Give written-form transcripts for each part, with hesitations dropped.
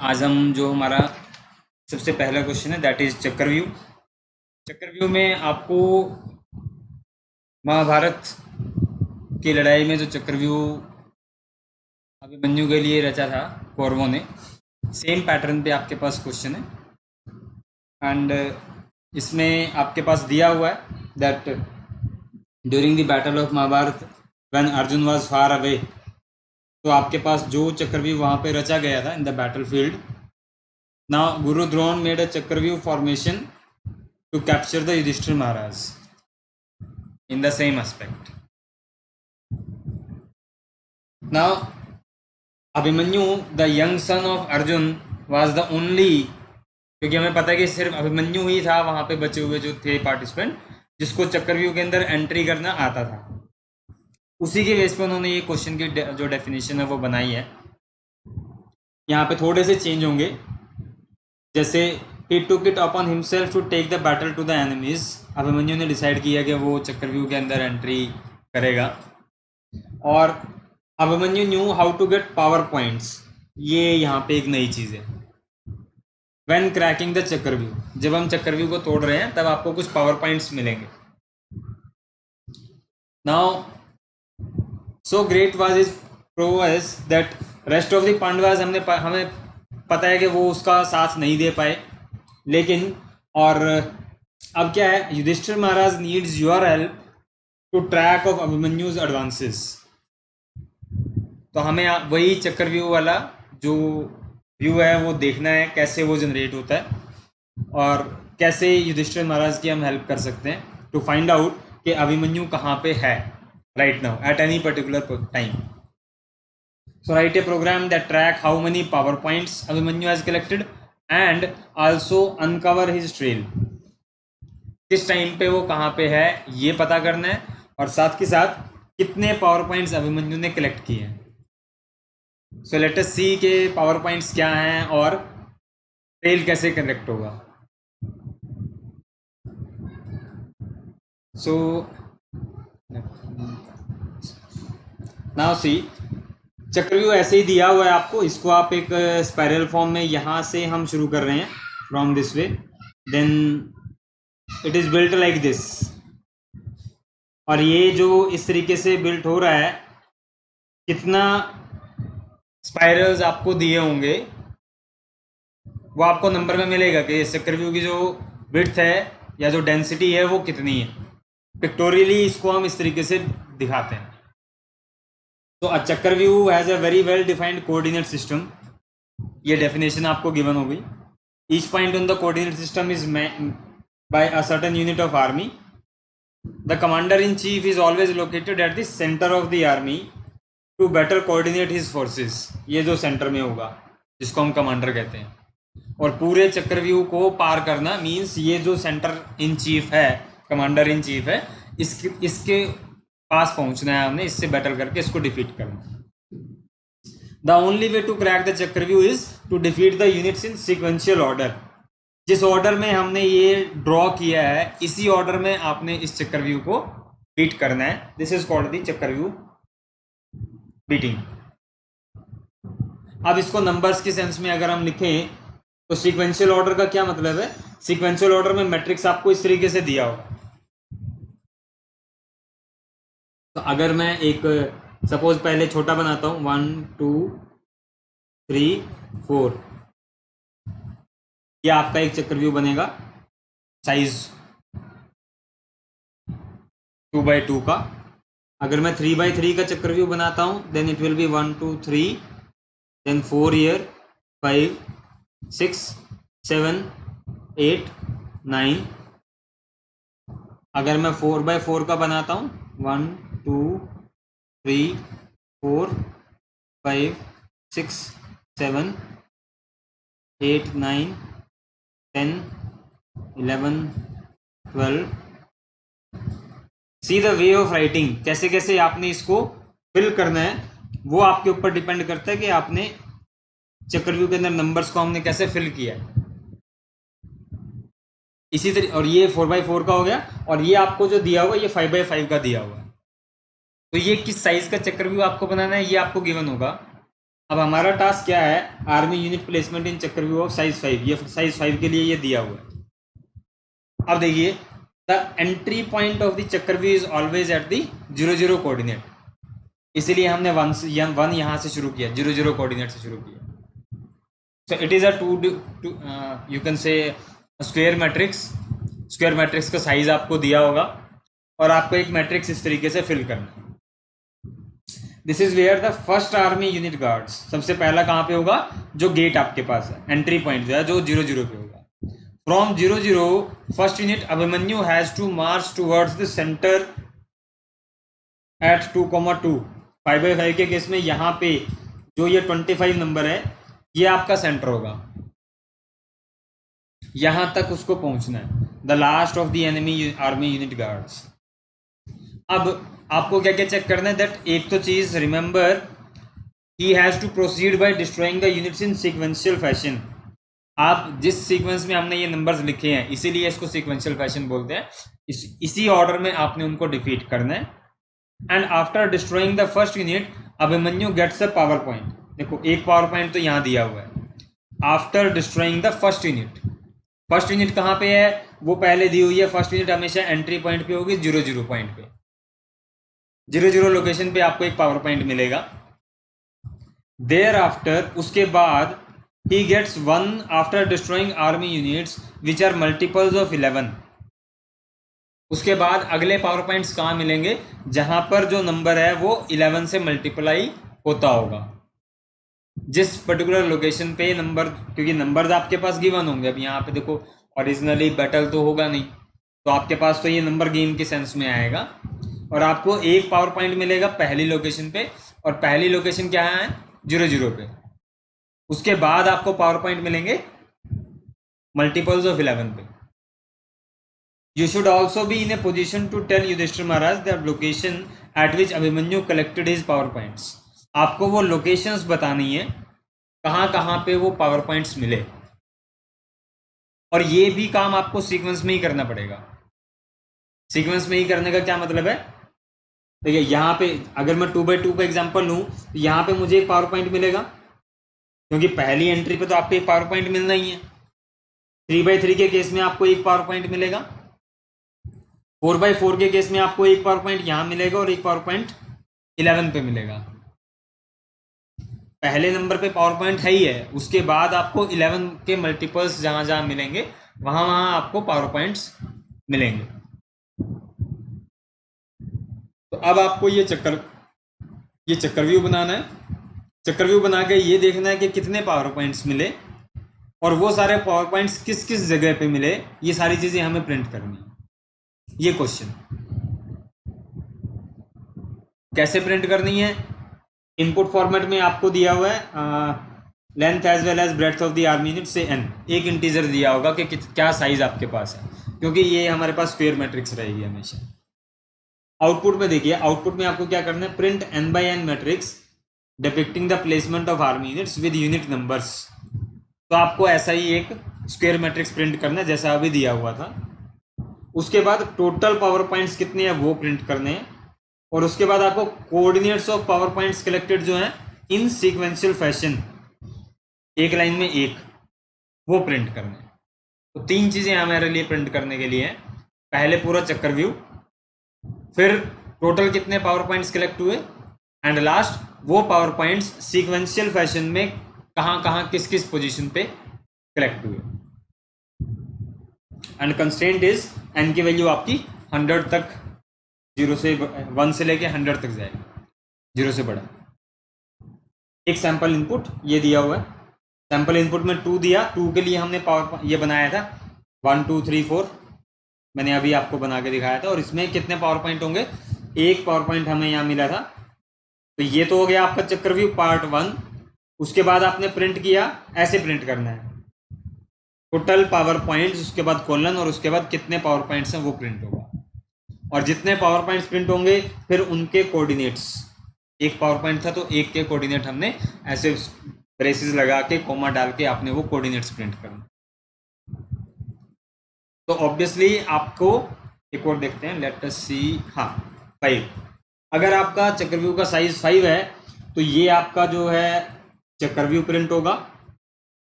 आज हम जो हमारा सबसे पहला क्वेश्चन है दैट इज चक्रव्यूह। चक्रव्यूह में आपको महाभारत की लड़ाई में जो चक्रव्यूह अभिमन्यु के लिए रचा था कौरवों ने, सेम पैटर्न पे आपके पास क्वेश्चन है। एंड इसमें आपके पास दिया हुआ है that during the battle of Mahabharata when Arjun was far away, तो आपके पास जो चक्रव्यूह वहाँ पे रचा गया था in the battle field. Now Guru Dron made a Chakravyuh formation to capture the Yudhishthir Maharaj in the same aspect. Now Abhimanyu, the young son of Arjun, was the only, क्योंकि हमें पता है कि सिर्फ अभिमन्यु ही था वहाँ पे बचे हुए जो थे पार्टिसिपेंट जिसको चक्रव्यूह के अंदर एंट्री करना आता था। उसी के बेस पे उन्होंने ये क्वेश्चन की जो डेफिनेशन है वो बनाई है। यहाँ पे थोड़े से चेंज होंगे, जैसे he took it upon himself to take the battle to the enemies। Abhimanyu ने डिसाइड किया कि वो चक्रव्यूह के अंदर एंट्री करेगा। और Abhimanyu knew how to get power points, ये यहाँ पे एक नई चीज़ है। When cracking the चक्रव्यूह, जब हम चक्रव्यूह को तोड़ रहे हैं तब आपको कुछ पावर पॉइंट्स मिलेंगे। Now so great was his prowess that rest of the Pandavas हमें पता है कि वो उसका साथ नहीं दे पाए, लेकिन और अब क्या है, Yudhishthir Maharaj needs your help to track of Abhimanyu's advances. तो हमें वही चक्रव्यूह वाला जो व्यू है वो देखना है, कैसे वो जनरेट होता है और कैसे युधिष्ठिर महाराज की हम हेल्प कर सकते हैं टू फाइंड आउट कि अभिमन्यु कहाँ पे है right now at any particular time. So write a program that track how many power points Abhimanyu has collected and also uncover his trail। किस टाइम पे वो कहाँ पे है ये पता करना है और साथ के साथ कितने पावर पॉइंट्स अभिमन्यु ने कलेक्ट किए हैं। सो लेट अस सी के पावर पॉइंट्स क्या हैं और ट्रेल कैसे कलेक्ट होगा। सो नाउ सी, चक्रव्यूह ऐसे ही दिया हुआ है आपको, इसको आप एक स्पाइरल फॉर्म में यहाँ से हम शुरू कर रहे हैं from this way, then it is built like this. और ये जो इस तरीके से बिल्ट हो रहा है, कितना स्पाइरल्स आपको दिए होंगे वो आपको नंबर में मिलेगा कि चक्रव्यूह की जो विड्थ है या जो डेंसिटी है वो कितनी है। पिक्टोरियली इसको हम इस तरीके से दिखाते हैं। तो a chakravyuh has a very well defined coordinate system, ये डेफिनेशन आपको गिवन हो गई। Each point on the coordinate system is by a certain unit of army. The commander in chief is always located at the center of the army to better coordinate his forces. ये जो centre में होगा जिसको हम commander कहते हैं। और पूरे चक्रव्यूह को पार करना मीन्स ये जो सेंटर इन चीफ है, कमांडर इन चीफ है, इसके पास पहुंचना है हमने, इससे बैटल करके इसको डिफीट करना। The only way to crack the chakravyuh is to defeat the units in sequential order. जिस ऑर्डर में हमने ये ड्रॉ किया है इसी ऑर्डर में आपने इस चक्रव्यूह को बीट करना है। दिस इज कॉल्ड द चक्रव्यूह बीटिंग। अब इसको नंबर्स के सेंस में अगर हम लिखें तो सीक्वेंशियल ऑर्डर का क्या मतलब है, सीक्वेंशियल ऑर्डर में मैट्रिक्स आपको इस तरीके से दिया होगा। तो अगर मैं एक सपोज पहले छोटा बनाता हूं 1 2 3 4, ये आपका एक चक्रव्यूह बनेगा साइज 2x2 का। अगर मैं 3x3 का चक्रव्यूह बनाता हूं then it will be 1 2 3 then 4 here 5 6 7 8 9। अगर मैं 4x4 का बनाता हूं 1 2 3 4 5 6 7 8 9 10 11 12। See the way of writing, कैसे कैसे आपने इसको फिल करना है वो आपके ऊपर डिपेंड करता है कि आपने चक्रव्यूह के अंदर नंबर्स को हमने कैसे फिल किया है। इसी तरह, और ये 4x4 का हो गया और ये आपको जो दिया हुआ ये 5x5 का दिया हुआ है। तो ये किस साइज का चक्रव्यूह आपको बनाना है ये आपको गिवन होगा। अब हमारा टास्क क्या है, आर्मी यूनिट प्लेसमेंट इन चक्रव्यूह ऑफ साइज 5, ये साइज 5 के लिए ये दिया हुआ है। अब देखिए, the entry point of the chakravyuh is always at the 0 0 coordinate, इसीलिए हमने 1 यहाँ से शुरू किया, 0 0 कोऑर्डिनेट से शुरू किया। So it is a you can say square matrix. Square matrix का साइज आपको दिया होगा और आपको एक मैट्रिक्स इस तरीके से फिल करना है। This is where the first army unit guards, सबसे पहला कहाँ पे होगा, जो गेट आपके पास है, एंट्री पॉइंट जो है जो 0 0 पे होगा। From 0 0 first unit Abhimanyu has to march towards the center at 2,2। 5/5 के केस में यहाँ पे जो ये 25 नंबर है, ये आपका सेंटर होगा, यहां तक उसको पहुंचना है, the last of the enemy army unit guards. अब आपको क्या क्या चेक करना है, दैट एक तो चीज remember, he has to proceed by destroying the units in sequential fashion. आप जिस सीक्वेंस में हमने ये नंबर्स लिखे हैं, इसीलिए इसको सीक्वेंशियल फैशन बोलते हैं, इसी ऑर्डर में आपने उनको डिफीट करना है। And after destroying the first unit Abhimanyu gets a power point. देखो एक पावर पॉइंट तो यहाँ दिया हुआ है, after destroying the first unit. First unit कहाँ पे है, वो पहले दी हुई है, फर्स्ट यूनिट हमेशा एंट्री पॉइंट पे होगी, 0 0 पॉइंट पे, 0 0 लोकेशन पे आपको एक पावर पॉइंट मिलेगा। देयर आफ्टर, उसके बाद he gets 1 after destroying army units which are multiples of 11। उसके बाद अगले पावर पॉइंट्स कहाँ मिलेंगे, जहां पर जो नंबर है वो 11 से मल्टीप्लाई होता होगा, जिस पर्टिकुलर लोकेशन पे नंबर, क्योंकि नंबर्स आपके पास गिवन होंगे। अब यहाँ पे देखो ओरिजिनली बैटल तो होगा नहीं, तो आपके पास तो ये नंबर गेम के सेंस में आएगा, और आपको एक पावर पॉइंट मिलेगा पहली लोकेशन पे, और पहली लोकेशन क्या है, 0 0 पे। उसके बाद आपको पावर पॉइंट मिलेंगे मल्टीपल्स ऑफ 11 पे। You should also be in a position to tell Yudhishthir Maharaj the location at which Abhimanyu collected his power points. आपको वो लोकेशंस बतानी है, कहाँ कहाँ पे वो पावर पॉइंट्स मिले, और ये भी काम आपको सीक्वेंस में ही करना पड़ेगा। सीक्वेंस में ही करने का क्या मतलब है, देखिए यहाँ पे अगर मैं 2/2 का एग्जांपल लूँ, तो यहाँ पे मुझे एक पावर पॉइंट मिलेगा, क्योंकि पहली एंट्री पे तो आपको एक पावर पॉइंट मिलना ही है। 3/3 के केस में आपको एक पावर पॉइंट मिलेगा, 4/4 के केस में आपको एक पावर पॉइंट यहाँ मिलेगा, और एक पावर पॉइंट 11 पे मिलेगा। पहले नंबर पे पावर पॉइंट है ही है, उसके बाद आपको 11 के मल्टीपल्स जहां जहां मिलेंगे वहां वहां आपको पावर पॉइंट्स मिलेंगे। तो अब आपको ये चक्रव्यूह बनाना है। चक्रव्यूह बना के ये देखना है कि कितने पावर पॉइंट्स मिले, और वो सारे पावर पॉइंट्स किस किस जगह पे मिले, ये सारी चीजें हमें प्रिंट करनी है। ये क्वेश्चन कैसे प्रिंट करनी है, इनपुट फॉर्मेट में आपको दिया हुआ है length as well as breadth of the army unit से n, एक इंटीजर दिया होगा कि क्या साइज आपके पास है, क्योंकि ये हमारे पास स्क्वायर मैट्रिक्स रहेगी हमेशा। आउटपुट में देखिए, आउटपुट में आपको क्या करना है, print n/n matrix depicting the placement of army units with unit numbers. तो आपको ऐसा ही एक स्क्वायर मैट्रिक्स प्रिंट करना है जैसा अभी दिया हुआ था। उसके बाद टोटल पावर पॉइंट्स कितने हैं वो प्रिंट करने हैं, और उसके बाद आपको coordinates of power points collected जो हैं इन सीक्वेंशियल फैशन, एक लाइन में एक, वो प्रिंट करना है। तो 3 चीजें हमारे लिए प्रिंट करने के लिए हैं, पहले पूरा चक्रव्यूह, फिर टोटल कितने पावर पॉइंट्स कलेक्ट हुए, एंड लास्ट वो पावर पॉइंट्स सीक्वेंशियल फैशन में कहाँ कहाँ किस किस पोजीशन पे कलेक्ट हुए। एंड कंस्ट्रेंट इज n की वैल्यू आपकी 100 तक, 0 से 1 से लेके 100 तक जाएगी, 0 से बड़ा। एक सैंपल इनपुट ये दिया हुआ है, सैंपल इनपुट में 2 दिया, 2 के लिए हमने पावर ये बनाया था 1 2 3 4, मैंने अभी आपको बना के दिखाया था। और इसमें कितने पावर पॉइंट होंगे, एक पावर पॉइंट हमें यहाँ मिला था। तो ये तो हो गया आपका चक्रव्यूह पार्ट 1। उसके बाद आपने प्रिंट किया, ऐसे प्रिंट करना है, टोटल पावर पॉइंट्स, उसके बाद कॉलन, और उसके बाद कितने पावर पॉइंट्स हैं वो प्रिंट होगा। और जितने पावर पॉइंट्स प्रिंट होंगे फिर उनके कोऑर्डिनेट्स, एक पावर पॉइंट था तो एक के कोऑर्डिनेट हमने ऐसे ब्रेसेस लगा के कोमा डाल के आपने वो कोऑर्डिनेट्स प्रिंट करना। तो ऑब्वियसली आपको एक और देखते हैं, लेट अस सी, हाँ 5। अगर आपका चक्रव्यूह का साइज 5 है तो ये आपका जो है चक्रव्यूह प्रिंट होगा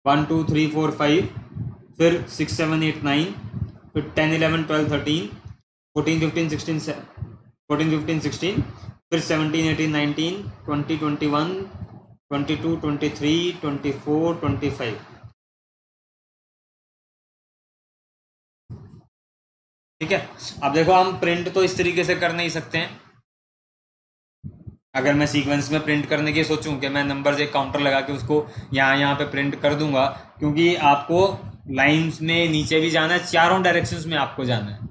1 2 3 4 5, फिर 6 7 8 9, फिर 10 11 12 13 14 15 16 14 15 16, फिर 17 18 19 20 21 22 23 24 25। ठीक है, अब देखो हम प्रिंट तो इस तरीके से कर नहीं सकते हैं। अगर मैं सीक्वेंस में प्रिंट करने की सोचूं कि मैं नंबर्स एक काउंटर लगा के उसको यहाँ पे प्रिंट कर दूंगा, क्योंकि आपको लाइंस में नीचे भी जाना है, चारों डायरेक्शंस में आपको जाना है।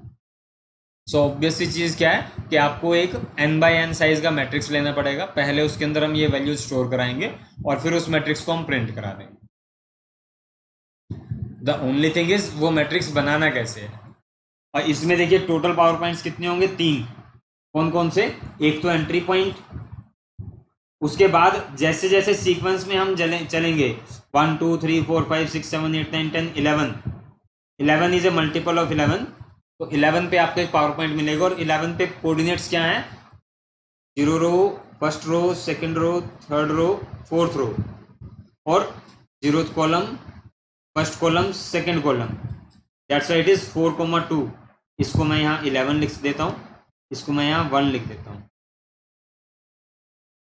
सो ऑब्वियस सी चीज़ क्या है कि आपको एक n बाई एन साइज का मैट्रिक्स लेना पड़ेगा, पहले उसके अंदर हम ये वैल्यू स्टोर कराएंगे और फिर उस मैट्रिक्स को हम प्रिंट करा देंगे। द ओनली थिंग इज वो मैट्रिक्स बनाना कैसे है। और इसमें देखिए टोटल पावर पॉइंट्स कितने होंगे, 3। कौन कौन से, एक तो एंट्री पॉइंट, उसके बाद जैसे जैसे सीक्वेंस में हम चलेंगे 1 2 3 4 5 6 7 8 9 10 11, 11 इज ए मल्टीपल ऑफ 11, तो 11 पे आपको एक पावर पॉइंट मिलेगा और 11 पे कोऑर्डिनेट्स क्या है, 0 row, first row, second row, third row, fourth row, और 0th column, first column, second column, that's why it is 4,2। इसको मैं यहाँ 11 लिख देता हूँ, इसको मैं यहाँ 1 लिख देता हूँ।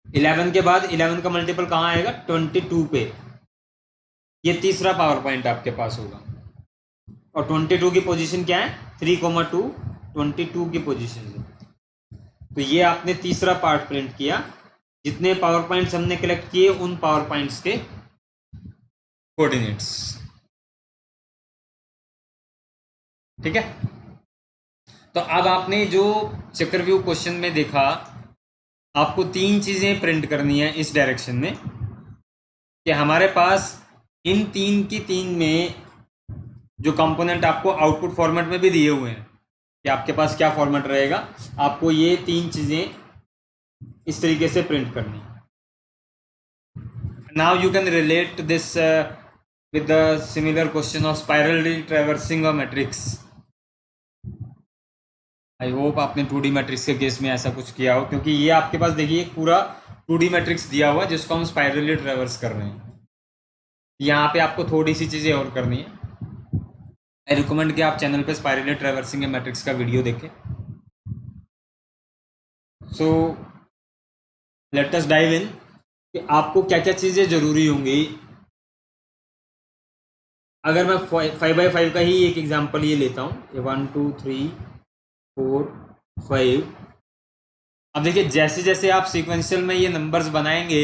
11 के बाद 11 का मल्टीपल कहाँ आएगा, 22 पे, ये तीसरा पावर पॉइंट आपके पास होगा। और 22 की पोजीशन क्या है, 3,2, 22 की पोजीशन है। तो ये आपने तीसरा पार्ट प्रिंट किया। जितने पावर पॉइंट्स हमने कलेक्ट किए उन पावर पॉइंट्स के कोऑर्डिनेट्स। ठीक है, तो अब आपने जो चक्रव्यूह क्वेश्चन में देखा, आपको 3 चीजें प्रिंट करनी है इस डायरेक्शन में, कि हमारे पास इन 3 की 3 में जो कंपोनेंट आपको आउटपुट फॉर्मेट में भी दिए हुए हैं कि आपके पास क्या फॉर्मेट रहेगा, आपको ये 3 चीजें इस तरीके से प्रिंट करनी है। Now you can relate this with the similar question of spirally traversing a matrix. I hope आपने 2D मैट्रिक्स के केस में ऐसा कुछ किया हो, क्योंकि ये आपके पास देखिए एक पूरा 2D मैट्रिक्स दिया हुआ है जिसको हम स्पाइरली ट्रैवर्स कर रहे हैं। यहाँ पे आपको थोड़ी सी चीज़ें और करनी है। आई रिकमेंड कि आप चैनल पे स्पाइरली ट्रैवर्सिंग मैट्रिक्स का वीडियो देखें। So let us dive in कि आपको क्या क्या चीज़ें ज़रूरी होंगी। अगर मैं 5x5 का ही एक एग्जांपल ये लेता हूँ, 1 2 3 4 5। अब देखिए जैसे जैसे आप सीक्वेंशियल में ये नंबर्स बनाएंगे,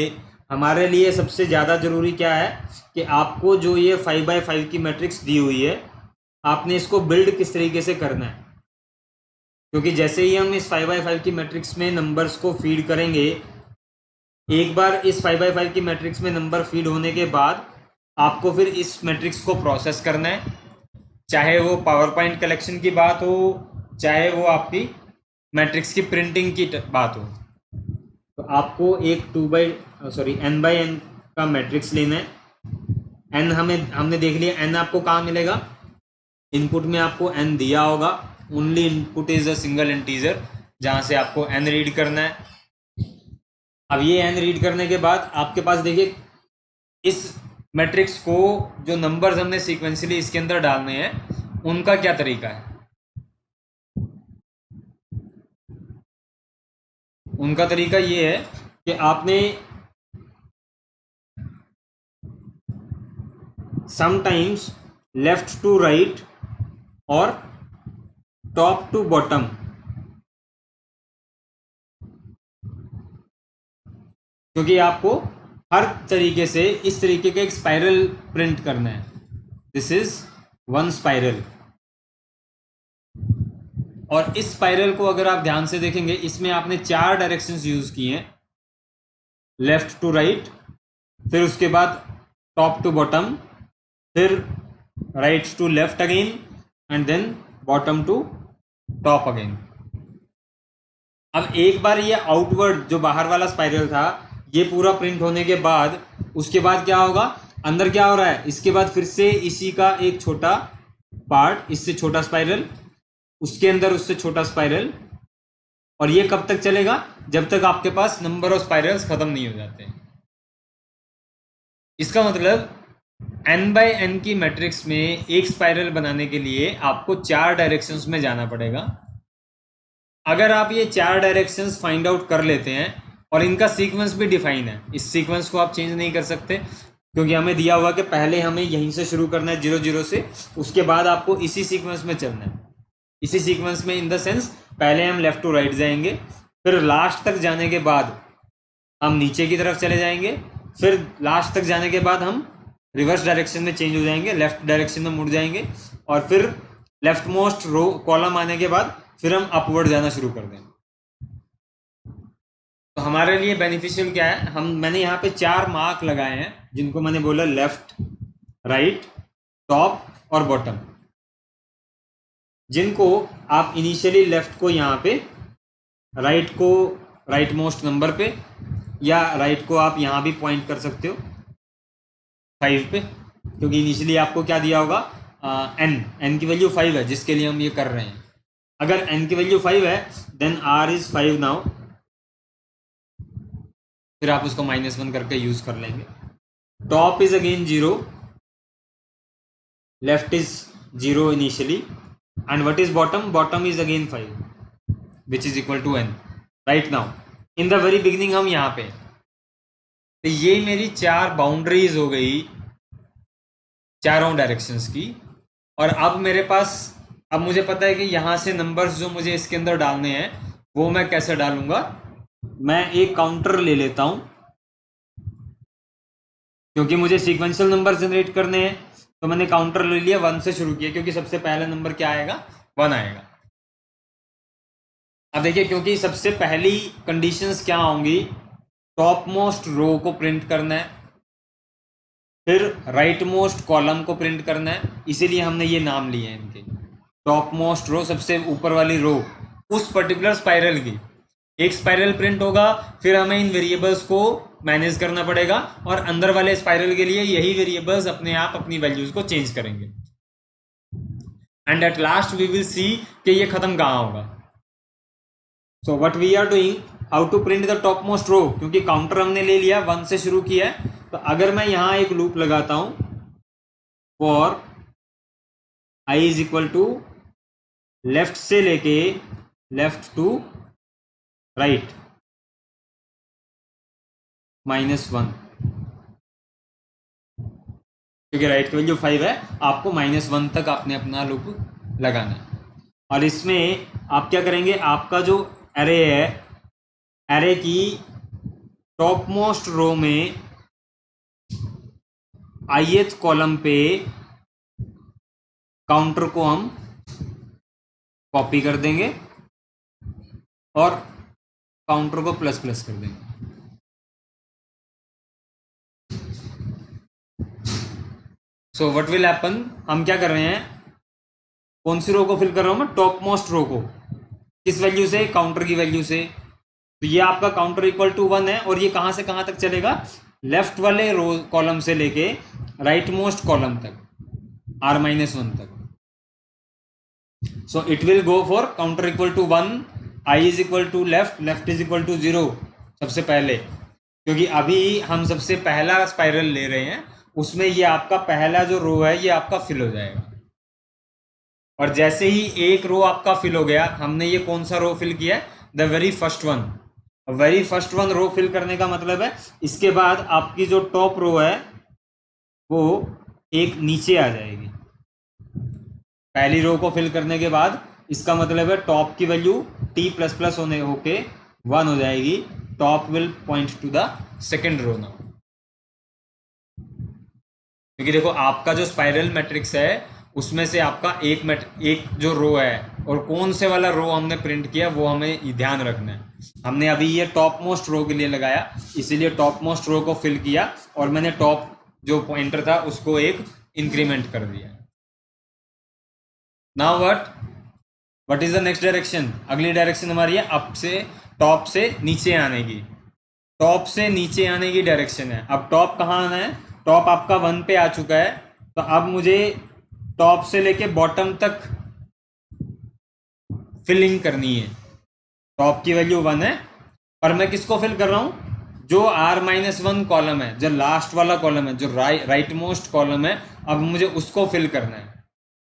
हमारे लिए सबसे ज़्यादा ज़रूरी क्या है कि आपको जो ये 5x5 की मैट्रिक्स दी हुई है, आपने इसको बिल्ड किस तरीके से करना है। क्योंकि जैसे ही हम इस 5x5 की मैट्रिक्स में नंबर्स को फीड करेंगे, एक बार इस 5x5 की मैट्रिक्स में नंबर फीड होने के बाद आपको फिर इस मैट्रिक्स को प्रोसेस करना है, चाहे वो पावर पॉइंट कलेक्शन की बात हो, चाहे वो आपकी मैट्रिक्स की प्रिंटिंग की बात हो। तो आपको एक n बाई n का मैट्रिक्स लेना है। n हमने देख लिया, n आपको कहाँ मिलेगा, इनपुट में आपको n दिया होगा, only input is a single integer, जहाँ से आपको n रीड करना है। अब ये n रीड करने के बाद आपके पास देखिए इस मैट्रिक्स को जो नंबर्स हमने सीक्वेंशियली इसके अंदर डालने हैं उनका क्या तरीका है। उनका तरीका ये है कि आपने समटाइम्स लेफ्ट टू राइट और टॉप टू बॉटम, क्योंकि आपको हर तरीके से इस तरीके का एक स्पाइरल प्रिंट करना है। This is one spiral. और इस स्पाइरल को अगर आप ध्यान से देखेंगे, इसमें आपने 4 डायरेक्शंस यूज किए हैं, लेफ्ट टू राइट, फिर उसके बाद टॉप टू बॉटम, फिर right to left again, and then bottom to top again. अब एक बार ये आउटवर्ड जो बाहर वाला स्पाइरल था ये पूरा प्रिंट होने के बाद, उसके बाद क्या होगा, अंदर क्या हो रहा है, इसके बाद फिर से इसी का एक छोटा पार्ट, इससे छोटा स्पाइरल, उसके अंदर उससे छोटा स्पाइरल, और ये कब तक चलेगा, जब तक आपके पास नंबर ऑफ स्पाइरल्स खत्म नहीं हो जाते। इसका मतलब n बाई n की मैट्रिक्स में एक स्पाइरल बनाने के लिए आपको 4 डायरेक्शंस में जाना पड़ेगा। अगर आप ये 4 डायरेक्शंस फाइंड आउट कर लेते हैं और इनका सीक्वेंस भी डिफाइन है, इस सीक्वेंस को आप चेंज नहीं कर सकते क्योंकि हमें दिया हुआ कि पहले हमें यहीं से शुरू करना है 0 0 से, उसके बाद आपको इसी सीक्वेंस में चलना है। इसी सीक्वेंस में इन द सेंस पहले हम लेफ्ट टू राइट जाएंगे, फिर लास्ट तक जाने के बाद हम नीचे की तरफ चले जाएंगे, फिर लास्ट तक जाने के बाद हम रिवर्स डायरेक्शन में चेंज हो जाएंगे, लेफ्ट डायरेक्शन में मुड़ जाएंगे, और फिर लेफ्ट मोस्ट रो कॉलम आने के बाद फिर हम अपवर्ड जाना शुरू कर देंगे। तो हमारे लिए बेनिफिशियल क्या है, मैंने यहाँ पे 4 मार्क लगाए हैं जिनको मैंने बोला लेफ्ट, राइट, टॉप और बॉटम, जिनको आप इनिशियली लेफ्ट को यहाँ पे, राइट को राइट मोस्ट नंबर पे, या राइट को आप यहाँ भी पॉइंट कर सकते हो 5 पे, क्योंकि इनिशियली आपको क्या दिया होगा, n की वैल्यू 5 है जिसके लिए हम ये कर रहे हैं। अगर n की वैल्यू 5 है देन r इज 5 नाउ, फिर आप उसको -1 करके यूज कर लेंगे। Top is again 0, left is 0 initially, and what is bottom, bottom is again 5 which is equal to n। Right now in the very beginning हम यहाँ पे, तो ये मेरी 4 बाउंड्रीज हो गई चारों डायरेक्शंस की। और अब मेरे पास, अब मुझे पता है कि यहाँ से नंबर्स जो मुझे इसके अंदर डालने हैं वो मैं कैसे डालूंगा। मैं एक काउंटर ले लेता हूं क्योंकि मुझे सीक्वेंशियल नंबर जनरेट करने हैं, तो मैंने काउंटर ले लिया, 1 से शुरू किया क्योंकि सबसे पहला नंबर क्या आएगा, 1 आएगा। अब देखिए, क्योंकि सबसे पहली कंडीशंस क्या होंगी, टॉप मोस्ट रो को प्रिंट करना है, फिर राइट मोस्ट कॉलम को प्रिंट करना है, इसीलिए हमने ये नाम लिए हैं इनके। टॉप मोस्ट रो, सबसे ऊपर वाली रो उस पर्टिकुलर स्पाइरल की, एक स्पाइरल प्रिंट होगा, फिर हमें इन वेरिएबल्स को मैनेज करना पड़ेगा, और अंदर वाले स्पाइरल के लिए यही वेरिएबल्स अपने आप अपनी वैल्यूज को चेंज करेंगे, and at last we will see कि ये खत्म कहाँ होगा। So what we are doing, how to print the top most row, क्योंकि काउंटर हमने ले लिया, 1 से शुरू किया है, तो अगर मैं यहां एक लूप लगाता हूं for i is equal to left से लेके लेफ्ट टू राइट -1, क्योंकि राइट की वैल्यू 5 है, आपको -1 तक आपने अपना लूप लगाना है। और इसमें आप क्या करेंगे, आपका जो एरे है, एरे की टॉप मोस्ट रो में ith कॉलम पे काउंटर को हम कॉपी कर देंगे और काउंटर को प्लस प्लस कर देंगे। सो व्हाट विल हैपन, हम क्या कर रहे हैं, कौन सी रो को फिल कर रहा हूं मैं, टॉप मोस्ट रो को, किस वैल्यू से, काउंटर की वैल्यू से। तो ये आपका काउंटर इक्वल टू 1 है, और ये कहां से कहां तक चलेगा, लेफ्ट वाले रो कॉलम से लेके राइट मोस्ट कॉलम तक, r-1 तक। So it will go for counter equal to 1, i is equal to left, left is equal to 0 सबसे पहले, क्योंकि अभी हम सबसे पहला स्पाइरल ले रहे हैं, उसमें ये आपका पहला जो रो है ये आपका फिल हो जाएगा। और जैसे ही एक रो आपका फिल हो गया, हमने ये कौन सा रो फिल किया है, the very first one. Very first one row fill करने का मतलब है इसके बाद आपकी जो टॉप रो है वो एक नीचे आ जाएगी। पहली रो को फिल करने के बाद इसका मतलब है टॉप की वैल्यू t++ होने होके 1 हो जाएगी, top will point to the second row now. क्योंकि देखो, आपका जो स्पाइरल मैट्रिक्स है उसमें से आपका एक जो रो है, और कौन से वाला रो हमने प्रिंट किया वो हमें ध्यान रखना है। हमने अभी ये टॉप मोस्ट रो के लिए लगाया, इसीलिए टॉप मोस्ट रो को फिल किया, और मैंने टॉप जो पॉइंटर था उसको एक इंक्रीमेंट कर दिया। Now what is the next direction, अगली डायरेक्शन हमारी है अप से, टॉप से नीचे आने की, टॉप से नीचे आने की डायरेक्शन है। अब टॉप कहाँ आना है, टॉप आपका 1 पे आ चुका है, तो अब मुझे टॉप से लेके बॉटम तक फिलिंग करनी है। टॉप की वैल्यू 1 है, और मैं किसको फिल कर रहा हूं, जो r-1 कॉलम है, जो लास्ट वाला कॉलम है, जो राइट मोस्ट कॉलम है, अब मुझे उसको फिल करना है।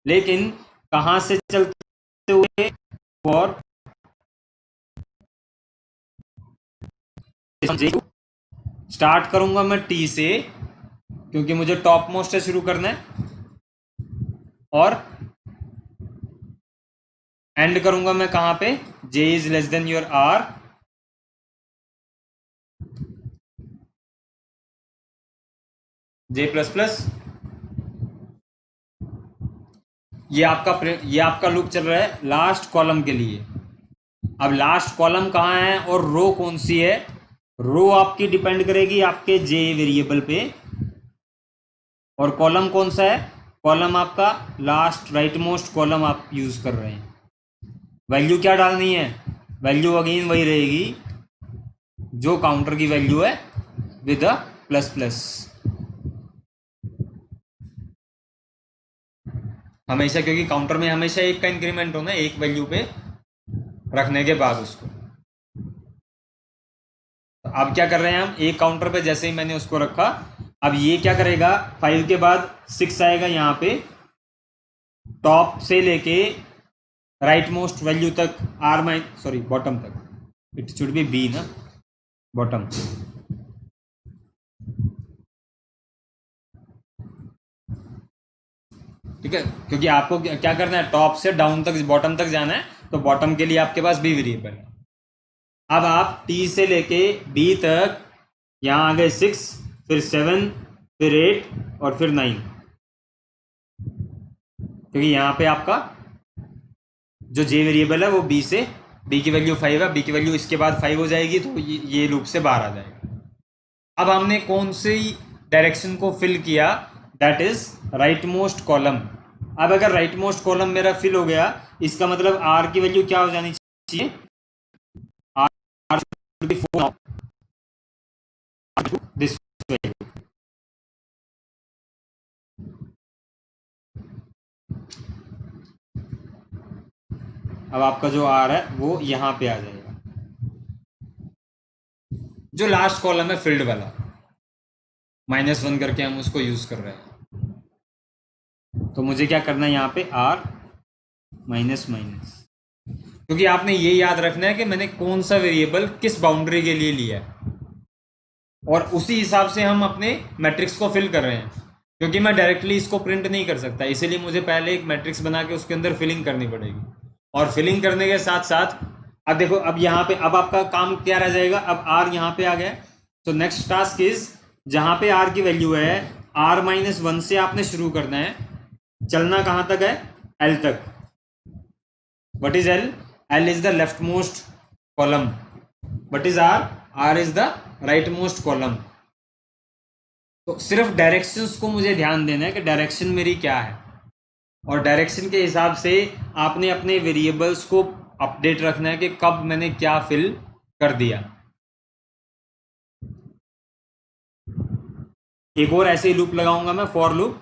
लेकिन कहां से चलते हुए? और स्टार्ट करूंगा मैं टी से, क्योंकि मुझे टॉप मोस्ट से शुरू करना है, और एंड करूंगा मैं कहां पे? j is less than your r, j plus plus. ये आपका लूप चल रहा है लास्ट कॉलम के लिए। अब लास्ट कॉलम कहाँ है और रो कौन सी है? रो आपकी डिपेंड करेगी आपके जे वेरिएबल पे, और कॉलम कौन सा है? कॉलम आपका लास्ट राइट मोस्ट कॉलम आप यूज कर रहे हैं। वैल्यू क्या डालनी है? वैल्यू अगेन वही रहेगी जो काउंटर की वैल्यू है विद अ प्लस प्लस। हमेशा, क्योंकि काउंटर में हमेशा एक का इंक्रीमेंट होना है एक वैल्यू पे रखने के बाद उसको। तो अब क्या कर रहे हैं हम? एक काउंटर पे जैसे ही मैंने उसको रखा, अब ये क्या करेगा? 5 के बाद 6 आएगा यहाँ पे, टॉप से लेके राइट मोस्ट वैल्यू तक, बॉटम तक। इट शुड बी बी ना, बॉटम। ठीक है, क्योंकि आपको क्या करना है? टॉप से डाउन तक, बॉटम तक जाना है, तो बॉटम के लिए आपके पास बी वेरिएबल है। अब आप टी से लेके बी तक, यहां आ गए 6, फिर 7, फिर 8 और फिर 9, क्योंकि यहां पे आपका जो जे वेरिएबल है वो बी से, बी की वैल्यू 5 है, बी की वैल्यू इसके बाद 5 हो जाएगी, तो ये लूप से बाहर आ जाएगा। अब हमने कौन सी डायरेक्शन को फिल किया? That is right most column. अब अगर राइट मोस्ट कॉलम मेरा फिल हो गया, इसका मतलब आर की वैल्यू क्या हो जानी चाहिए? R should be 4 now, this value. अब आपका जो आर है वो यहां पे आ जाएगा, जो लास्ट कॉलम है फील्ड वाला, -1 करके हम उसको यूज कर रहे हैं। तो मुझे क्या करना है यहाँ पे? आर माइनस माइनस, क्योंकि आपने ये याद रखना है कि मैंने कौन सा वेरिएबल किस बाउंड्री के लिए लिया है, और उसी हिसाब से हम अपने मैट्रिक्स को फिल कर रहे हैं। क्योंकि मैं डायरेक्टली इसको प्रिंट नहीं कर सकता, इसीलिए मुझे पहले एक मैट्रिक्स बना के उसके अंदर फिलिंग करनी पड़ेगी, और फिलिंग करने के साथ साथ अब देखो, अब यहाँ पे अब आपका काम क्या रह जाएगा? अब आर यहाँ पे आ गया, तो नेक्स्ट टास्क इज, जहां पे आर की वैल्यू है, r-1 से आपने शुरू करना है, चलना कहां तक है? एल तक। What is L? L is the leftmost column. What is R? R is the rightmost column. तो सिर्फ डायरेक्शंस को मुझे ध्यान देना है कि डायरेक्शन मेरी क्या है, और डायरेक्शन के हिसाब से आपने अपने वेरिएबल्स को अपडेट रखना है कि कब मैंने क्या फिल कर दिया। एक और ऐसे ही लूप लगाऊंगा मैं, फॉर लूप,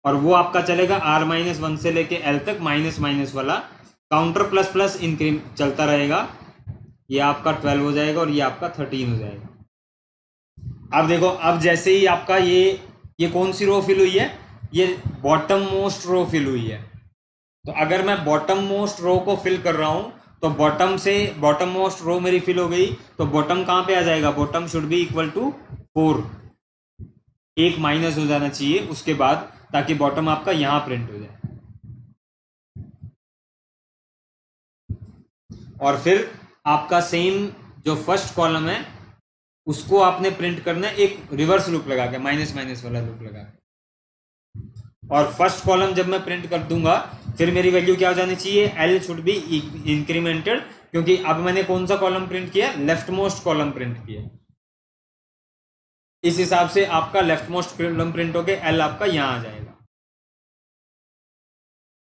और वो आपका चलेगा r-1 से लेके l तक, माइनस माइनस वाला काउंटर प्लस प्लस इंक्रीमेंट चलता रहेगा। ये आपका 12 हो जाएगा और ये आपका 13 हो जाएगा। अब देखो, अब जैसे ही आपका ये कौन सी रो फिल हुई है? ये बॉटम मोस्ट रो फिल हुई है। तो अगर मैं बॉटम मोस्ट रो को फिल कर रहा हूं, तो बॉटम मोस्ट रो मेरी फिल हो गई, तो बॉटम कहां पे आ जाएगा? Bottom should be equal to 4, एक माइनस हो जाना चाहिए उसके बाद, ताकि बॉटम आपका यहां प्रिंट हो जाए। और फिर आपका सेम जो फर्स्ट कॉलम है उसको आपने प्रिंट करना है एक रिवर्स लूप लगा के, माइनस माइनस वाला लूप लगा के। और फर्स्ट कॉलम जब मैं प्रिंट कर दूंगा, फिर मेरी वैल्यू क्या हो जानी चाहिए? एल शुड बी इंक्रीमेंटेड, क्योंकि अब मैंने कौन सा कॉलम प्रिंट किया? लेफ्ट मोस्ट कॉलम प्रिंट किया। इस हिसाब से आपका लेफ्ट मोस्ट कॉलम प्रिंट होके एल आपका यहां आ जाएगा,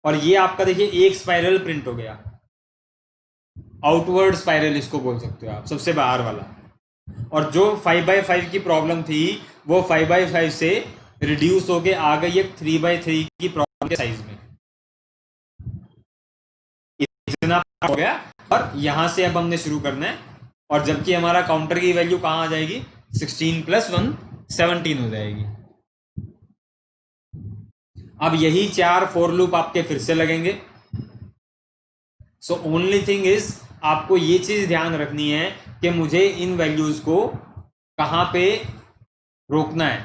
और ये आपका देखिए एक स्पाइरल प्रिंट हो गया, आउटवर्ड स्पाइरल इसको बोल सकते हो आप, सबसे बाहर वाला। और जो 5x5 की प्रॉब्लम थी, वो 5x5 से रिड्यूस होके आ गई एक 3x3 की प्रॉब्लम के साइज में। इतना हो गया, और यहां से अब हमने शुरू करना है, और जबकि हमारा काउंटर की वैल्यू कहाँ आ जाएगी, 16 + 1 17 हो जाएगी। अब यही 4 फॉर लूप आपके फिर से लगेंगे। सो ओनली थिंग इज आपको ये चीज ध्यान रखनी है कि मुझे इन वैल्यूज को कहाँ पे रोकना है,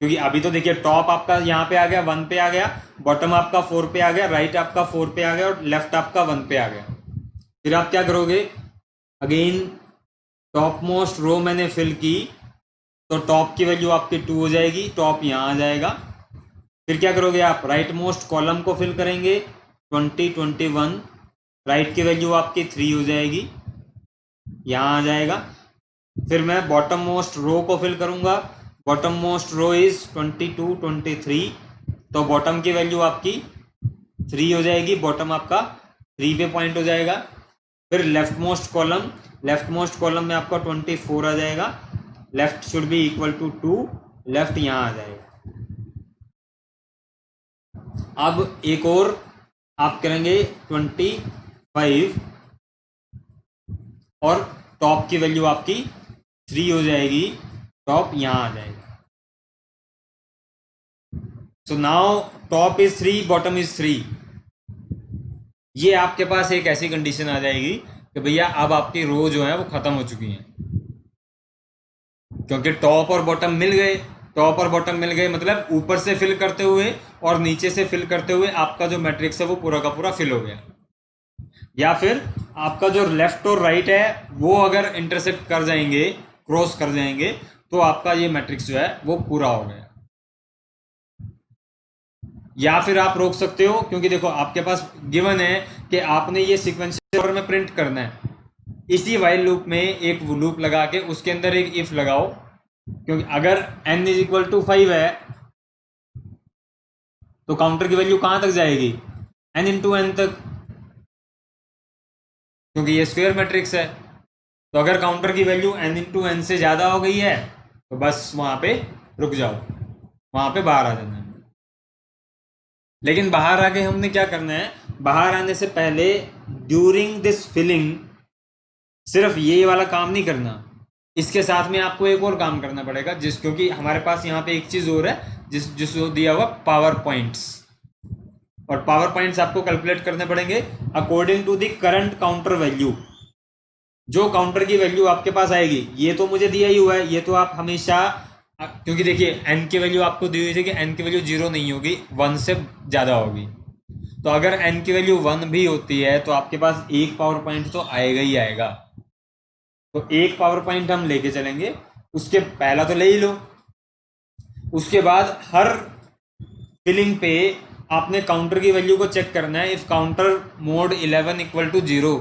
क्योंकि अभी तो देखिए टॉप आपका यहाँ पे आ गया 1 पे आ गया, बॉटम आपका 4 पे आ गया, राइट आपका 4 पे आ गया और लेफ्ट आपका 1 पे आ गया। फिर आप क्या करोगे, अगेन टॉप मोस्ट रो मैंने फिल की तो टॉप की वैल्यू आपकी 2 हो जाएगी, टॉप यहाँ आ जाएगा। फिर क्या करोगे आप, राइट मोस्ट कॉलम को फिल करेंगे 20 21, राइट की वैल्यू आपकी 3 हो जाएगी, यहाँ आ जाएगा। फिर मैं बॉटम मोस्ट रो को फिल करूंगा, बॉटम मोस्ट रो इज 22 23, तो बॉटम की वैल्यू आपकी 3 हो जाएगी, बॉटम आपका 3 पे पॉइंट हो जाएगा। फिर लेफ्ट मोस्ट कॉलम में आपका 24 आ जाएगा, left should be equal to 2, left यहाँ आ जाएगा। अब एक और आप करेंगे 25 और टॉप की वैल्यू आपकी 3 हो जाएगी, टॉप यहां आ जाएगा। So now top is 3, bottom is 3। ये आपके पास एक ऐसी कंडीशन आ जाएगी कि भैया अब आपकी रो जो है वो खत्म हो चुकी है, क्योंकि टॉप और बॉटम मिल गए। टॉप और बॉटम मिल गए मतलब ऊपर से फिल करते हुए और नीचे से फिल करते हुए आपका जो मैट्रिक्स है वो पूरा का पूरा फिल हो गया। या फिर आपका जो लेफ्ट और राइट है वो अगर इंटरसेक्ट कर जाएंगे, क्रॉस कर जाएंगे, तो आपका ये मैट्रिक्स जो है वो पूरा हो गया। या फिर आप रोक सकते हो, क्योंकि देखो आपके पास गिवन है कि आपने ये सीक्वेंशियल ऑर्डर में प्रिंट करना है। इसी वाइल लूप में एक लूप लगा के उसके अंदर एक इफ लगाओ, क्योंकि अगर n = 5 है तो काउंटर की वैल्यू कहां तक जाएगी, n × n तक, क्योंकि ये स्क्वायर मैट्रिक्स है। तो अगर काउंटर की वैल्यू n × n से ज्यादा हो गई है तो बस वहां पे रुक जाओ, वहां पे बाहर आ जाना है। लेकिन बाहर आके हमने क्या करना है, बाहर आने से पहले ड्यूरिंग दिस फिलिंग सिर्फ ये वाला काम नहीं करना, इसके साथ में आपको एक और काम करना पड़ेगा, क्योंकि हमारे पास यहाँ पे एक चीज और है जिसको दिया हुआ पावर पॉइंट्स, और पावर पॉइंट्स आपको कैलकुलेट करने पड़ेंगे according to the current counter value. जो काउंटर की वैल्यू आपके पास आएगी, ये तो मुझे दिया ही हुआ है, ये तो आप हमेशा, क्योंकि देखिए n की वैल्यू आपको दी हुई थी कि n की वैल्यू 0 नहीं होगी, 1 से ज्यादा होगी। तो अगर n की वैल्यू 1 भी होती है तो आपके पास एक पावर पॉइंट तो आएगा ही आएगा। तो एक पावर पॉइंट हम लेके चलेंगे, उसके पहला तो ले ही लो, उसके बाद हर फिलिंग पे आपने काउंटर की वैल्यू को चेक करना है। इफ काउंटर मोड 11 = 0,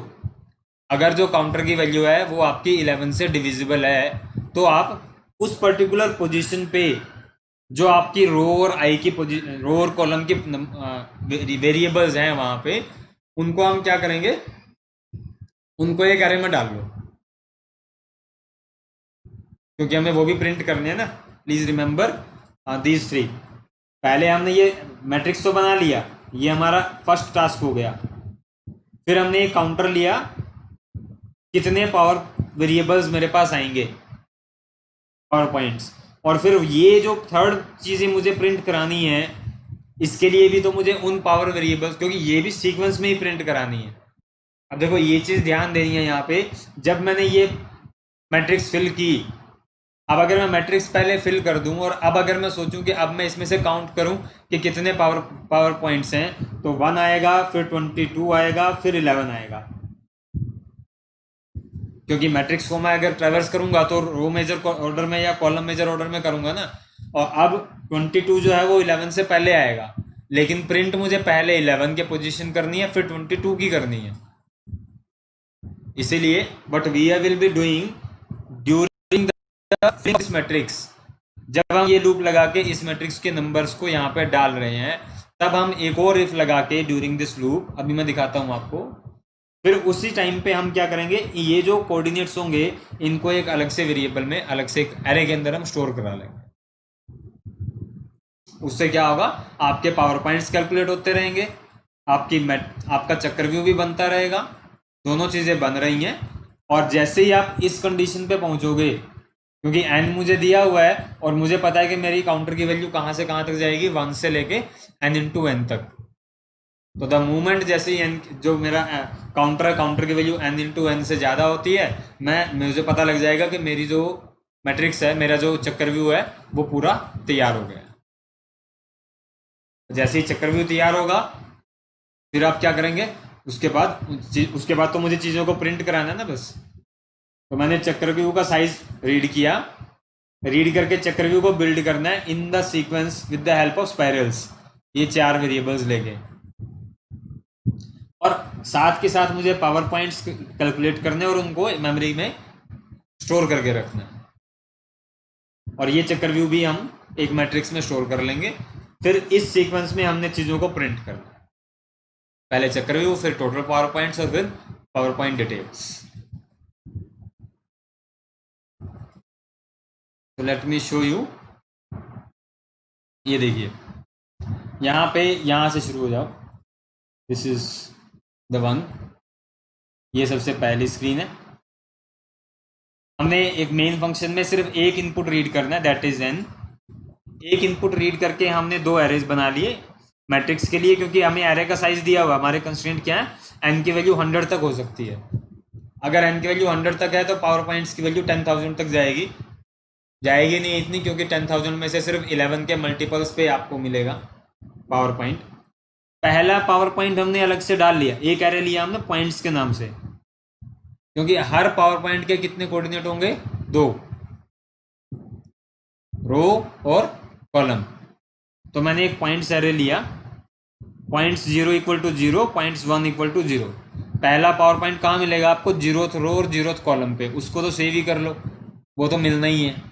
अगर जो काउंटर की वैल्यू है वो आपकी 11 से डिविजिबल है तो आप उस पर्टिकुलर पोजीशन पे जो आपकी रो और आई की रो और कॉलम की वेरिएबल्स हैं वहां पे, उनको हम क्या करेंगे, उनको एक एरे में डाल लो, क्योंकि हमें वो भी प्रिंट करने हैं ना। Please remember these 3। पहले हमने ये मैट्रिक्स तो बना लिया, ये हमारा फर्स्ट टास्क हो गया। फिर हमने एक काउंटर लिया, कितने पावर वेरिएबल्स मेरे पास आएंगे, पावर पॉइंट्स, और फिर ये जो थर्ड चीजें मुझे प्रिंट करानी है, इसके लिए भी तो मुझे उन पावर वेरिएबल्स, क्योंकि ये भी सीक्वेंस में ही प्रिंट करानी है। अब देखो ये चीज ध्यान देनी है यहाँ पे, जब मैंने ये मैट्रिक्स फिल की, अब अगर मैं मैट्रिक्स पहले फिल कर दूं और अब अगर मैं सोचूं कि अब मैं इसमें से काउंट करूं कि कितने पावर पॉइंट्स हैं, तो 1 आएगा, फिर 22 आएगा, फिर 11 आएगा, क्योंकि मैट्रिक्स को मैं अगर ट्रेवर्स करूंगा तो रो मेजर ऑर्डर में या कॉलम मेजर ऑर्डर में करूंगा ना। और अब 22 जो है वो 11 से पहले आएगा, लेकिन प्रिंट मुझे पहले 11 के पोजीशन करनी है, फिर 22 की करनी है। इसीलिए but we will be doing during this matrix, जब हम ये लूप लगा के इस मैट्रिक्स के नंबर्स को यहाँ पे डाल रहे हैं, तब हम एक और इफ लगा के ड्यूरिंग दिस लूप, अभी मैं दिखाता हूँ आपको, फिर उसी टाइम पे हम क्या करेंगे, ये जो कोऑर्डिनेट्स होंगे इनको एक अलग से वेरिएबल में, अलग से एक एरे के अंदर हम स्टोर करा लेंगे। उससे क्या होगा, आपके पावर पॉइंट्स कैलकुलेट होते रहेंगे, आपका चक्कर व्यू भी बनता रहेगा, दोनों चीजें बन रही हैं, और जैसे ही आप इस कंडीशन पे पहुंचोगे, क्योंकि n मुझे दिया हुआ है और मुझे पता है कि मेरी काउंटर की वैल्यू कहां से कहां तक जाएगी, 1 से लेके n इंटू एन तक। तो द मूवमेंट जैसे ही n जो मेरा काउंटर है, काउंटर की वैल्यू n इंटू एन से ज़्यादा होती है, मुझे पता लग जाएगा कि मेरी जो मैट्रिक्स है, मेरा जो चक्रव्यूह है, वो पूरा तैयार हो गया। जैसे ही चक्रव्यूह तैयार होगा, फिर आप क्या करेंगे, उसके बाद तो मुझे चीज़ों को प्रिंट कराना है ना बस। तो मैंने चक्रव्यूह का साइज रीड किया, रीड करके चक्रव्यूह को बिल्ड करना है in the sequence with the help of spirals, ये 4 वेरिएबल्स लेके। और साथ के साथ मुझे पावर पॉइंट्स कैलकुलेट करने और उनको मेमोरी में स्टोर करके रखना है। और ये चक्रव्यूह भी हम एक मैट्रिक्स में स्टोर कर लेंगे। फिर इस सीक्वेंस में हमने चीज़ों को प्रिंट करना है, पहले चक्रव्यूह, फिर टोटल पावर पॉइंट्स और फिर पावर पॉइंट डिटेल्स। तो लेट मी शो यू। ये देखिए, यहाँ से शुरू हो जाओ। दिस इज द वन, ये सबसे पहली स्क्रीन है। हमने एक मेन फंक्शन में सिर्फ एक इनपुट रीड करना है, दैट इज n। एक इनपुट रीड करके हमने 2 एरेज बना लिए मैट्रिक्स के लिए, क्योंकि हमें एरे का साइज दिया हुआ, हमारे कंस्ट्रेंट क्या है, n की वैल्यू 100 तक हो सकती है। अगर n की वैल्यू 100 तक है तो पावर पॉइंट्स की वैल्यू 10,000 तक जाएगी नहीं इतनी, क्योंकि 10,000 में से सिर्फ 11 के मल्टीपल्स पे आपको मिलेगा पावर पॉइंट। पहला पावर पॉइंट हमने अलग से डाल लिया, एक एरे लिया हमने पॉइंट्स के नाम से, क्योंकि हर पावर पॉइंट के कितने कोऑर्डिनेट होंगे, 2, रो और कॉलम। तो मैंने एक पॉइंट्स एरे लिया, points 0 equal to 0, points 1 equal to 0। पहला पावर पॉइंट कहाँ मिलेगा आपको, 0th रो और 0th कॉलम पे। उसको तो सेव ही कर लो, वो तो मिलना ही है।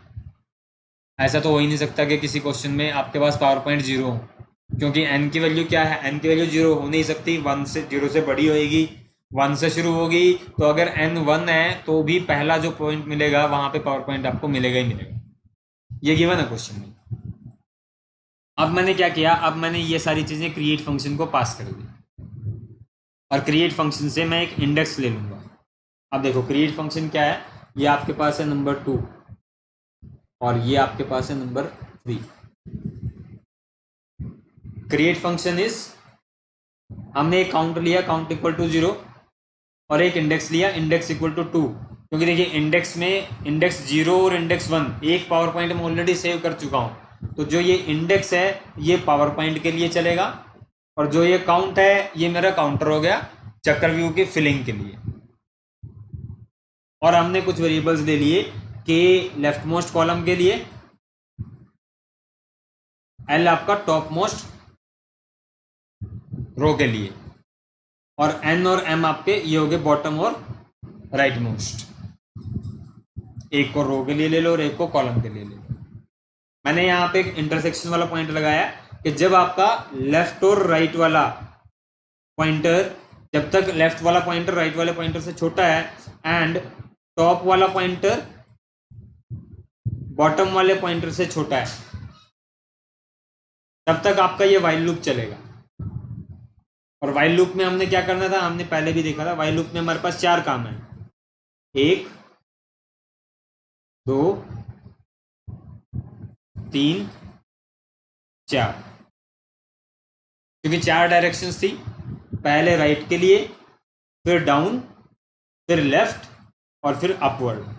ऐसा तो हो ही नहीं सकता कि किसी क्वेश्चन में आपके पास पावर पॉइंट 0 हो, क्योंकि n की वैल्यू क्या है, n की वैल्यू 0 हो नहीं सकती, 1 से 0 से बड़ी होएगी, 1 से शुरू होगी। तो अगर n 1 है तो भी पहला जो पॉइंट मिलेगा वहां पे पावर पॉइंट आपको मिलेगा ही मिलेगा। ये गिवन है क्वेश्चन में। अब मैंने क्या किया, अब मैंने ये सारी चीजें क्रिएट फंक्शन को पास कर दी, और क्रिएट फंक्शन से मैं एक इंडेक्स ले लूंगा। अब देखो क्रिएट फंक्शन क्या है, ये आपके पास है नंबर 2 और ये आपके पास है नंबर 3। क्रिएट फंक्शन इज, हमने एक काउंट लिया, काउंट इक्वल टू 0, और एक इंडेक्स लिया, इंडेक्स इक्वल टू 2। क्योंकि देखिए इंडेक्स में इंडेक्स 0 और इंडेक्स 1 एक पावर पॉइंट में ऑलरेडी सेव कर चुका हूं, तो जो ये इंडेक्स है ये पावर पॉइंट के लिए चलेगा, और जो ये काउंट है ये मेरा काउंटर हो गया चक्रव्यूह के फिलिंग के लिए। और हमने कुछ वेरिएबल्स दे लिए, के लेफ्ट मोस्ट कॉलम के लिए, एल आपका टॉप मोस्ट रो के लिए, और एन और एम आपके ये हो गए बॉटम और राइट मोस्ट। एक को रो के लिए ले लो और एक को कॉलम के लिए ले लो। मैंने यहाँ पे एक इंटरसेक्शन वाला पॉइंट लगाया कि जब आपका लेफ्ट और राइट वाला पॉइंटर, जब तक लेफ्ट वाला पॉइंटर राइट वाले पॉइंटर से छोटा है एंड टॉप वाला पॉइंटर बॉटम वाले पॉइंटर से छोटा है, तब तक आपका ये वाइल लूप चलेगा। और वाइल लूप में हमने क्या करना था, हमने पहले भी देखा था, वाइल लूप में हमारे पास 4 काम है, 1 2 3 4, क्योंकि 4 डायरेक्शंस थी, पहले राइट के लिए, फिर डाउन, फिर लेफ्ट और फिर अपवर्ड।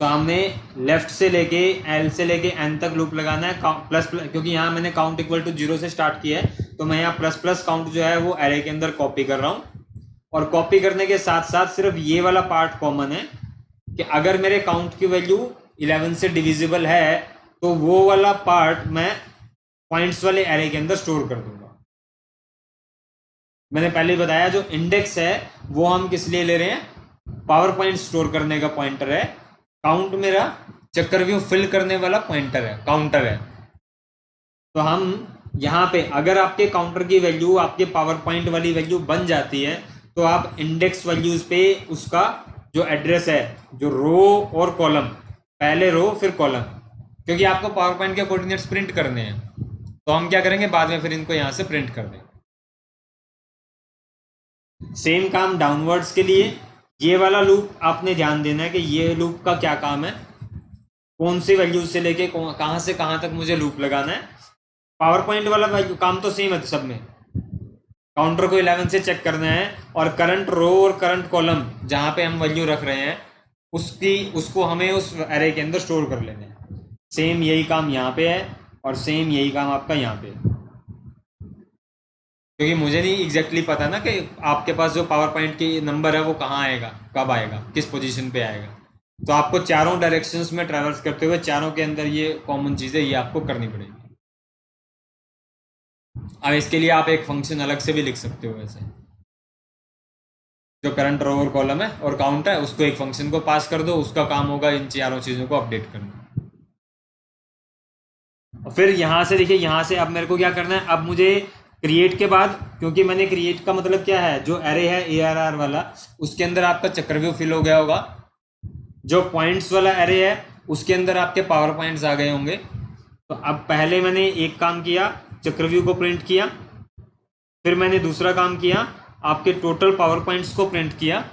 तो हमने लेफ्ट से लेके एल से लेके एन तक लूप लगाना है, प्लस क्योंकि यहाँ मैंने काउंट इक्वल टू 0 से स्टार्ट किया है, तो मैं यहाँ प्लस प्लस काउंट जो है वो एरे के अंदर कॉपी कर रहा हूँ। और कॉपी करने के साथ साथ सिर्फ ये वाला पार्ट कॉमन है कि अगर मेरे काउंट की वैल्यू 11 से डिविजिबल है तो वो वाला पार्ट मैं पॉइंट्स वाले एरे के अंदर स्टोर कर दूंगा। मैंने पहले बताया जो इंडेक्स है वो हम किस लिए ले रहे हैं, पावर पॉइंट स्टोर करने का पॉइंटर है। काउंट मेरा चक्रव्यूह फिल करने वाला पॉइंटर है, काउंटर है। तो हम यहाँ पे अगर आपके काउंटर की वैल्यू आपके पावर पॉइंट वाली वैल्यू बन जाती है तो आप इंडेक्स वैल्यूज पे उसका जो एड्रेस है, जो रो और कॉलम, पहले रो फिर कॉलम, क्योंकि आपको पावर पॉइंट के कोऑर्डिनेट्स प्रिंट करने हैं, तो हम क्या करेंगे बाद में फिर इनको यहाँ से प्रिंट कर दें। सेम काम डाउनवर्ड्स के लिए। ये वाला लूप आपने ध्यान देना है कि ये लूप का क्या काम है, कौन सी वैल्यू से लेके कहां से कहां तक मुझे लूप लगाना है। पावर पॉइंट वाला वैल्यू काम तो सेम है सब में, काउंटर को 11 से चेक करना है और करंट रो और करंट कॉलम जहां पे हम वैल्यू रख रहे हैं उसको हमें उस एरे के अंदर स्टोर कर लेना है। सेम यही काम यहाँ पे है और सेम यही काम आपका यहाँ पे है। क्योंकि मुझे नहीं एग्जैक्टली पता ना कि आपके पास जो पावर पॉइंट की नंबर है वो कहाँ आएगा, कब आएगा, किस पोजीशन पे आएगा। तो आपको चारों डायरेक्शंस में ट्रैवर्स करते हुए चारों के अंदर ये कॉमन चीज़ें ये आपको करनी पड़ेगी। अब इसके लिए आप एक फंक्शन अलग से भी लिख सकते हो वैसे, जो करंट रो और कॉलम है और काउंट है उसको एक फंक्शन को पास कर दो, उसका काम होगा इन चारों चीज़ों को अपडेट करना। और फिर यहाँ से देखिए, यहाँ से अब मेरे को क्या करना है, अब मुझे क्रिएट के बाद, क्योंकि मैंने क्रिएट का मतलब क्या है, जो एरे है ARR वाला उसके अंदर आपका चक्रव्यूह फिल हो गया होगा, जो पॉइंट्स वाला एरे है उसके अंदर आपके पावर पॉइंट्स आ गए होंगे। तो अब पहले मैंने एक काम किया, चक्रव्यूह को प्रिंट किया, फिर मैंने दूसरा काम किया, आपके टोटल पावर पॉइंट्स को प्रिंट किया।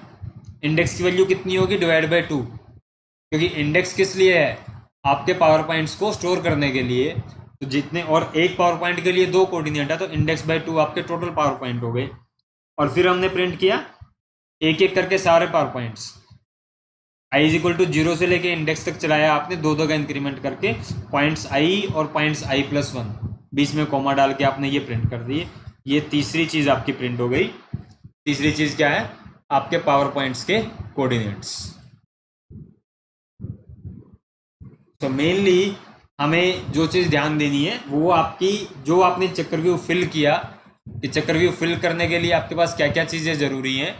इंडेक्स की वैल्यू कितनी होगी, डिवाइड बाय 2, क्योंकि इंडेक्स किस लिए है, आपके पावर पॉइंट्स को स्टोर करने के लिए। तो जितने, और एक पावर पॉइंट के लिए 2 कोऑर्डिनेट है, तो इंडेक्स बाय 2 आपके टोटल पावर पॉइंट हो गए। और फिर हमने प्रिंट किया एक एक करके सारे power points, i is equal to 0 से लेके इंडेक्स तक चलाया आपने, दो दो का इंक्रीमेंट करके, पॉइंट्स i और पॉइंट्स i+1, बीच में कॉमा डाल के आपने ये प्रिंट कर दिए। ये तीसरी चीज आपकी प्रिंट हो गई। तीसरी चीज क्या है, आपके पावर पॉइंट्स के कोऑर्डिनेट्स। तो मेनली हमें जो चीज ध्यान देनी है वो आपकी, जो आपने चक्रव्यूह फिल किया, कि चक्रव्यूह फिल करने के लिए आपके पास क्या क्या चीजें जरूरी हैं।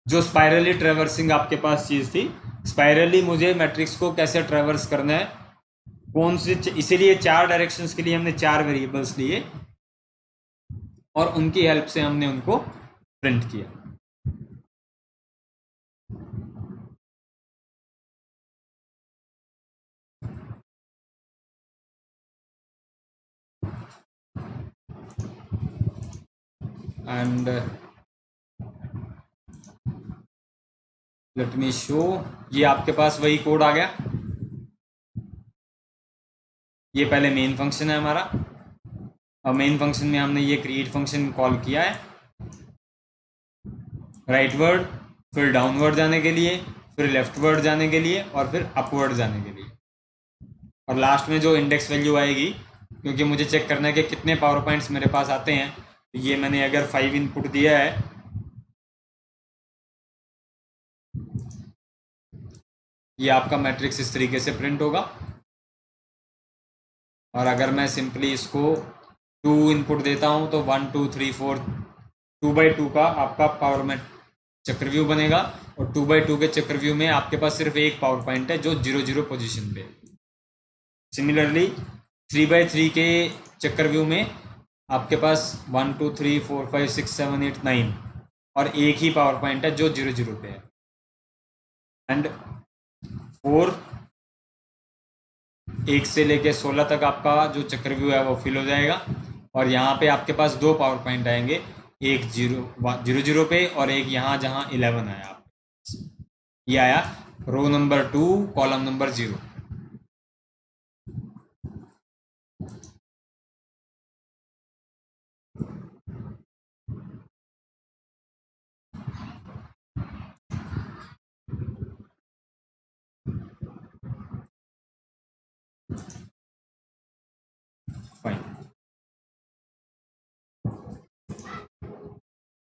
जो स्पाइरली ट्रेवर्सिंग आपके पास चीज थी, स्पाइरली मुझे मैट्रिक्स को कैसे ट्रेवर्स करना है, कौन से, इसीलिए 4 डायरेक्शंस के लिए हमने 4 वेरिएबल्स लिए और उनकी हेल्प से हमने उनको प्रिंट किया। एंड लेट मी शो, ये आपके पास वही कोड आ गया। ये पहले मेन फंक्शन है हमारा, और मेन फंक्शन में हमने ये क्रिएट फंक्शन कॉल किया है, राइटवर्ड, फिर डाउनवर्ड जाने के लिए, फिर लेफ्टवर्ड जाने के लिए, और फिर अपवर्ड जाने के लिए। और लास्ट में जो इंडेक्स वैल्यू आएगी, क्योंकि मुझे चेक करना है कि कितने पावर पॉइंट्स मेरे पास आते हैं, तो ये मैंने अगर 5 इनपुट दिया है, ये आपका मैट्रिक्स इस तरीके से प्रिंट होगा। और अगर मैं सिंपली इसको 2 इनपुट देता हूं तो 1 2 3 4, 2/2 का आपका पावर में चक्रव्यूह बनेगा। और 2/2 के चक्रव्यूह में आपके पास सिर्फ एक पावर पॉइंट है जो 0 0 पोजीशन पे है। सिमिलरली 3/3 के चक्रव्यूह में आपके पास 1 2 3 4 5 6 7 8 9 और एक ही पावर पॉइंट है जो 0 0 पे है। एंड 4, 1 से लेके 16 तक आपका जो चक्रव्यूह है वो फिल हो जाएगा। और यहाँ पे आपके पास 2 पावर पॉइंट आएंगे, एक 0 0 पे और एक यहाँ जहाँ 11 आया आप, ये आया रो नंबर 2 कॉलम नंबर 0।